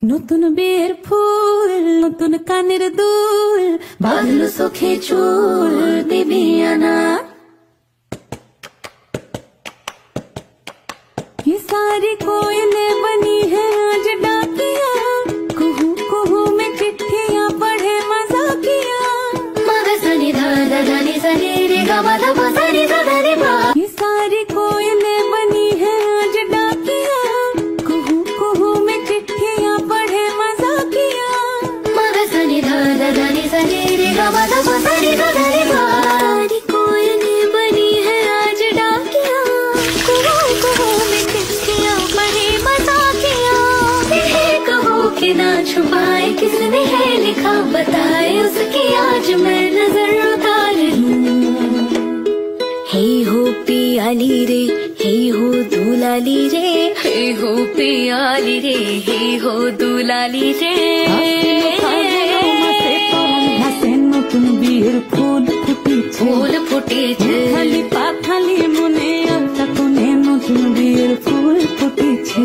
নতুন বিয়ের ফুল, নতুন কানের দুল, বাঁধলো চোখে চুল দিবি আনা। ये सारी कोयलें बनी है आज डाकिया, कुहू कुहू में चिट्ठियां पढ़े मजाकिया। मगसनी धाधा धनी सनी रे गमा धमा सनी सनी पा। ये सारी कोयलें बनी है आज डाकिया, कुहू कुहू में चिट्ठियां पढ़े मजाकिया। मगसनी धाधा धनी सनी रे गमा धमा सनी सनी पा। सारी कोयलें बनी है आज डाकिया, कुहू कुहू में चिट्ठियां पढ़े मजाकिया। कहो कि ना छुपाए किसने है लिखा, बताए उसकी आज मैं नजर उतार लूं। हे हो पियाली रे, हे हो दुलाली रे, हे हो पियाली रे, हे हो दुलाली रे। নতুন বিয়ের ফুল ফুটেছে, ফুল ফুটেছে খালি পাখালি মনে, আত্মা কোণে নতুন বিয়ের ফুল ফুটেছে।